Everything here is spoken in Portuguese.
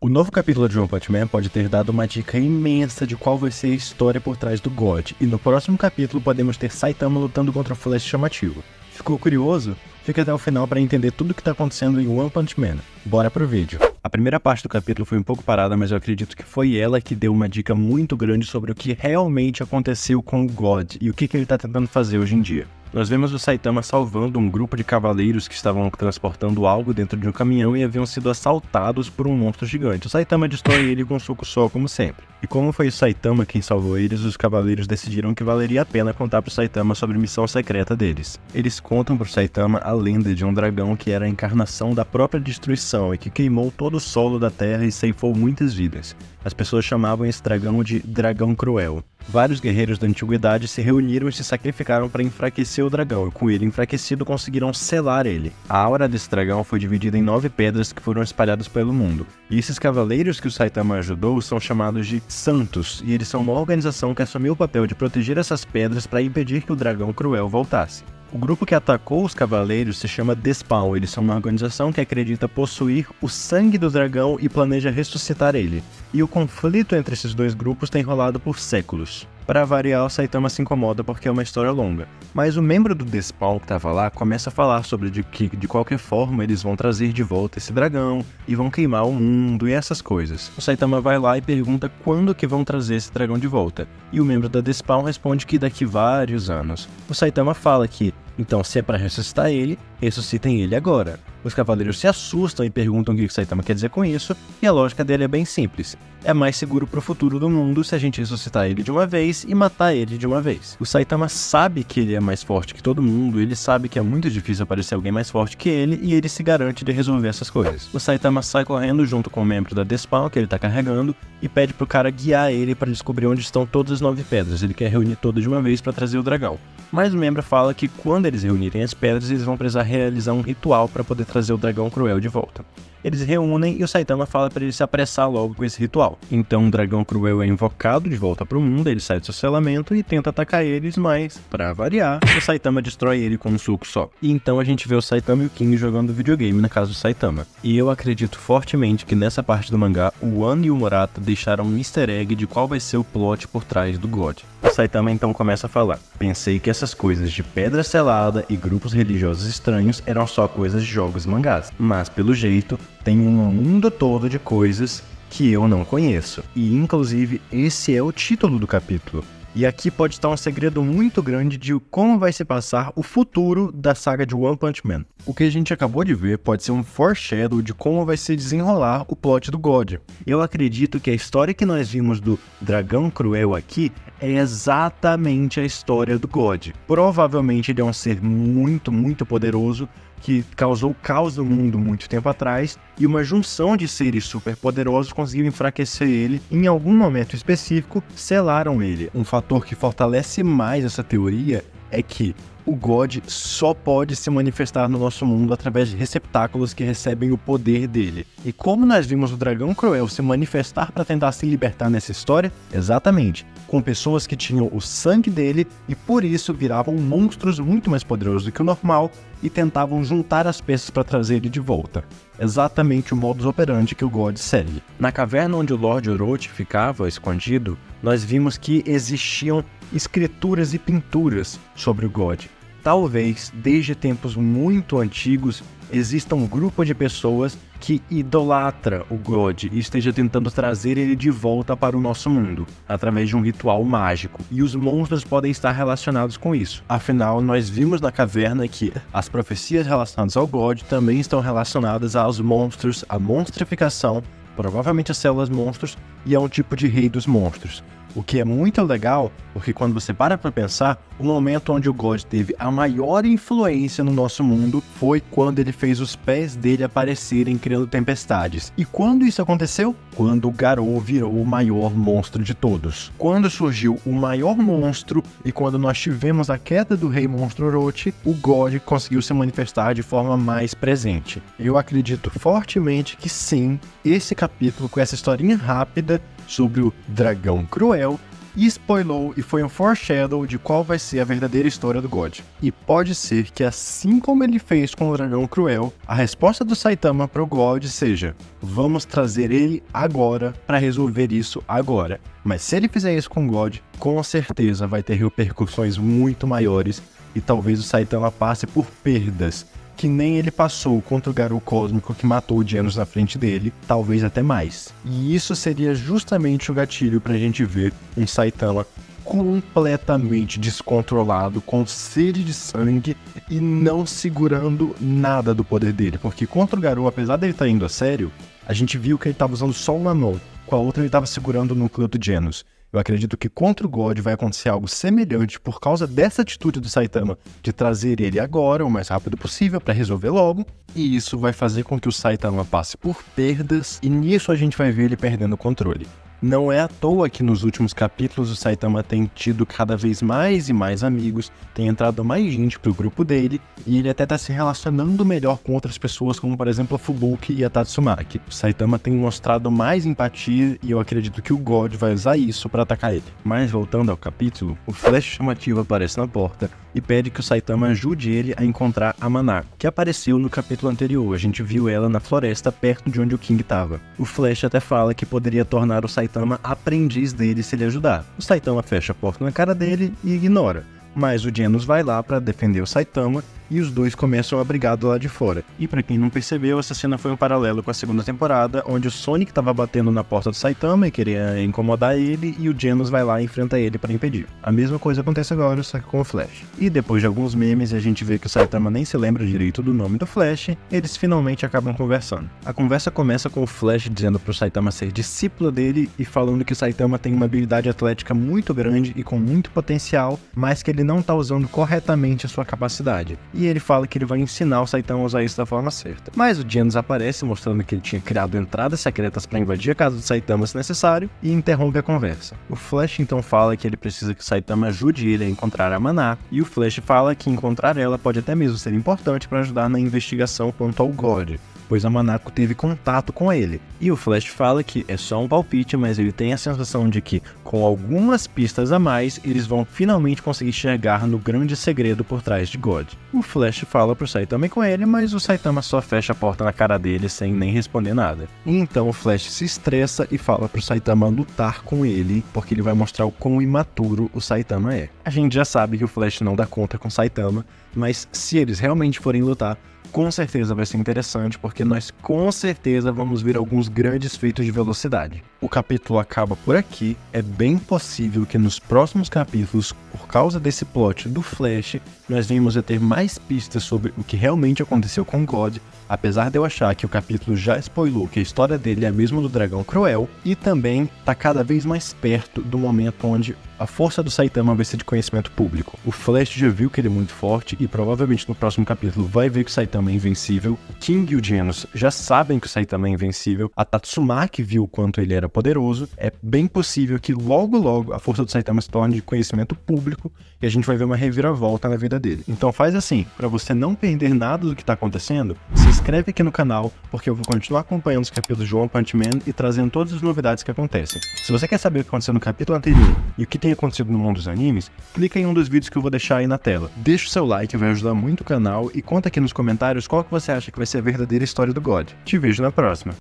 O novo capítulo de One Punch Man pode ter dado uma dica imensa de qual vai ser a história por trás do God, e no próximo capítulo podemos ter Saitama lutando contra o Flash chamativo. Ficou curioso? Fica até o final para entender tudo o que está acontecendo em One Punch Man. Bora pro vídeo. A primeira parte do capítulo foi um pouco parada, mas eu acredito que foi ela que deu uma dica muito grande sobre o que realmente aconteceu com o God e o que ele está tentando fazer hoje em dia. Nós vemos o Saitama salvando um grupo de cavaleiros que estavam transportando algo dentro de um caminhão e haviam sido assaltados por um monstro gigante. O Saitama destrói ele com um soco só, como sempre. E como foi o Saitama quem salvou eles, os cavaleiros decidiram que valeria a pena contar pro Saitama sobre a missão secreta deles. Eles contam pro Saitama a lenda de um dragão que era a encarnação da própria destruição e que queimou todo o solo da terra e ceifou muitas vidas. As pessoas chamavam esse dragão de Dragão Cruel. Vários guerreiros da antiguidade se reuniram e se sacrificaram para enfraquecer o dragão, e com ele enfraquecido conseguiram selar ele. A aura desse dragão foi dividida em 9 pedras que foram espalhadas pelo mundo. E esses cavaleiros que o Saitama ajudou são chamados de Santos, e eles são uma organização que assumiu o papel de proteger essas pedras para impedir que o Dragão Cruel voltasse. O grupo que atacou os cavaleiros se chama The Spawn. Eles são uma organização que acredita possuir o sangue do dragão e planeja ressuscitar ele. E o conflito entre esses dois grupos tem rolado por séculos. Para variar, o Saitama se incomoda porque é uma história longa. Mas o membro do The Spawn que estava lá começa a falar sobre que de qualquer forma eles vão trazer de volta esse dragão e vão queimar o mundo e essas coisas. O Saitama vai lá e pergunta quando que vão trazer esse dragão de volta. E o membro da The Spawn responde que daqui vários anos. O Saitama fala que, então, se é para ressuscitar ele, ressuscitem ele agora. Os cavaleiros se assustam e perguntam o que o Saitama quer dizer com isso, e a lógica dele é bem simples. É mais seguro pro futuro do mundo se a gente ressuscitar ele de uma vez e matar ele de uma vez. O Saitama sabe que ele é mais forte que todo mundo, ele sabe que é muito difícil aparecer alguém mais forte que ele, e ele se garante de resolver essas coisas. O Saitama sai correndo junto com o membro da The Spawn que ele tá carregando, e pede pro cara guiar ele para descobrir onde estão todas as 9 pedras. Ele quer reunir todas de uma vez para trazer o dragão. Mas o membro fala que quando eles reunirem as pedras, eles vão precisar realizar um ritual para poder trazer o Dragão Cruel de volta. Eles reúnem e o Saitama fala para ele se apressar logo com esse ritual. Então o Dragão Cruel é invocado de volta pro mundo, ele sai do seu selamento e tenta atacar eles, mas, para variar, o Saitama destrói ele com um soco só. E então a gente vê o Saitama e o King jogando videogame na casa do Saitama. E eu acredito fortemente que nessa parte do mangá, o One e o Murata deixaram um easter egg de qual vai ser o plot por trás do God. O Saitama então começa a falar: pensei que essas coisas de pedra selada e grupos religiosos estranhos eram só coisas de jogos e mangás, mas pelo jeito tem um mundo todo de coisas que eu não conheço. E inclusive esse é o título do capítulo. E aqui pode estar um segredo muito grande de como vai se passar o futuro da saga de One Punch Man. O que a gente acabou de ver pode ser um foreshadow de como vai se desenrolar o plot do God. Eu acredito que a história que nós vimos do Dragão Cruel aqui é exatamente a história do God. Provavelmente ele é um ser muito, muito poderoso que causou caos no mundo muito tempo atrás, e uma junção de seres super poderosos conseguiu enfraquecer ele, e em algum momento específico selaram ele. Um fator que fortalece mais essa teoria é que o God só pode se manifestar no nosso mundo através de receptáculos que recebem o poder dele. E como nós vimos o Dragão Cruel se manifestar para tentar se libertar nessa história? Exatamente, com pessoas que tinham o sangue dele e por isso viravam monstros muito mais poderosos do que o normal e tentavam juntar as peças para trazer ele de volta. Exatamente o modus operandi que o God segue. Na caverna onde o Lord Orochi ficava escondido, nós vimos que existiam escrituras e pinturas sobre o God. Talvez, desde tempos muito antigos, exista um grupo de pessoas que idolatra o God e esteja tentando trazer ele de volta para o nosso mundo, através de um ritual mágico. E os monstros podem estar relacionados com isso. Afinal, nós vimos na caverna que as profecias relacionadas ao God também estão relacionadas aos monstros, à monstrificação, provavelmente as células monstros, e a um tipo de rei dos monstros. O que é muito legal, porque quando você para pensar, o momento onde o God teve a maior influência no nosso mundo foi quando ele fez os pés dele aparecerem criando tempestades. E quando isso aconteceu? Quando o Garou virou o maior monstro de todos. Quando surgiu o maior monstro e quando nós tivemos a queda do rei monstro Orochi, o God conseguiu se manifestar de forma mais presente. Eu acredito fortemente que sim, esse capítulo com essa historinha rápida sobre o Dragão Cruel e spoilou e foi um foreshadow de qual vai ser a verdadeira história do God. E pode ser que, assim como ele fez com o Dragão Cruel, a resposta do Saitama pro God seja: vamos trazer ele agora para resolver isso agora. Mas se ele fizer isso com o God, com certeza vai ter repercussões muito maiores e talvez o Saitama passe por perdas que nem ele passou contra o Garou Cósmico que matou o Genos na frente dele, talvez até mais. E isso seria justamente o gatilho pra gente ver um Saitama completamente descontrolado, com sede de sangue e não segurando nada do poder dele, porque contra o Garou, apesar dele estar indo a sério, a gente viu que ele estava usando só uma mão, com a outra ele estava segurando o núcleo do Genos. Eu acredito que contra o God vai acontecer algo semelhante por causa dessa atitude do Saitama de trazer ele agora, o mais rápido possível, para resolver logo. E isso vai fazer com que o Saitama passe por perdas, e nisso a gente vai ver ele perdendo o controle. Não é à toa que nos últimos capítulos o Saitama tem tido cada vez mais e mais amigos, tem entrado mais gente pro grupo dele, e ele até tá se relacionando melhor com outras pessoas, como por exemplo a Fubuki e a Tatsumaki. O Saitama tem mostrado mais empatia e eu acredito que o God vai usar isso para atacar ele. Mas voltando ao capítulo, o Flash chamativo aparece na porta e pede que o Saitama ajude ele a encontrar a Manako, que apareceu no capítulo anterior. A gente viu ela na floresta perto de onde o King estava. O Flash até fala que poderia tornar o Saitama aprendiz dele se ele ajudar. O Saitama fecha a porta na cara dele e ignora, mas o Genos vai lá para defender o Saitama e os dois começam a brigar do lado de fora. E pra quem não percebeu, essa cena foi um paralelo com a segunda temporada, onde o Sonic tava batendo na porta do Saitama e queria incomodar ele, e o Genos vai lá e enfrenta ele para impedir. A mesma coisa acontece agora, só que com o Flash. E depois de alguns memes, a gente vê que o Saitama nem se lembra direito do nome do Flash, eles finalmente acabam conversando. A conversa começa com o Flash dizendo pro Saitama ser discípulo dele e falando que o Saitama tem uma habilidade atlética muito grande e com muito potencial, mas que ele não tá usando corretamente a sua capacidade. E ele fala que ele vai ensinar o Saitama a usar isso da forma certa. Mas o Genos aparece mostrando que ele tinha criado entradas secretas para invadir a casa do Saitama se necessário e interrompe a conversa. O Flash então fala que ele precisa que o Saitama ajude ele a encontrar a Manako, e o Flash fala que encontrar ela pode até mesmo ser importante para ajudar na investigação quanto ao God, pois a Manako teve contato com ele. E o Flash fala que é só um palpite, mas ele tem a sensação de que, com algumas pistas a mais, eles vão finalmente conseguir chegar no grande segredo por trás de God. O Flash fala pro Saitama ir com ele, mas o Saitama só fecha a porta na cara dele sem nem responder nada. E então o Flash se estressa e fala pro Saitama lutar com ele, porque ele vai mostrar o quão imaturo o Saitama é. A gente já sabe que o Flash não dá conta com o Saitama, mas se eles realmente forem lutar, com certeza vai ser interessante, porque nós com certeza vamos ver alguns grandes feitos de velocidade. O capítulo acaba por aqui, é bem possível que nos próximos capítulos, por causa desse plot do Flash, nós venhamos a ter mais pistas sobre o que realmente aconteceu com God, apesar de eu achar que o capítulo já spoilou que a história dele é a mesma do Dragão Cruel, e também tá cada vez mais perto do momento onde a força do Saitama vai ser de conhecimento público. O Flash já viu que ele é muito forte e provavelmente no próximo capítulo vai ver que o Saitama é invencível. O King e o Genos já sabem que o Saitama é invencível. A Tatsumaki viu o quanto ele era poderoso. É bem possível que logo a força do Saitama se torne de conhecimento público e a gente vai ver uma reviravolta na vida dele. Então faz assim, para você não perder nada do que tá acontecendo, se inscreve aqui no canal, porque eu vou continuar acompanhando os capítulos de One Punch Man e trazendo todas as novidades que acontecem. Se você quer saber o que aconteceu no capítulo anterior e o que tem acontecido no mundo dos animes, clica em um dos vídeos que eu vou deixar aí na tela. Deixa o seu like, vai ajudar muito o canal, e conta aqui nos comentários qual que você acha que vai ser a verdadeira história do God. Te vejo na próxima.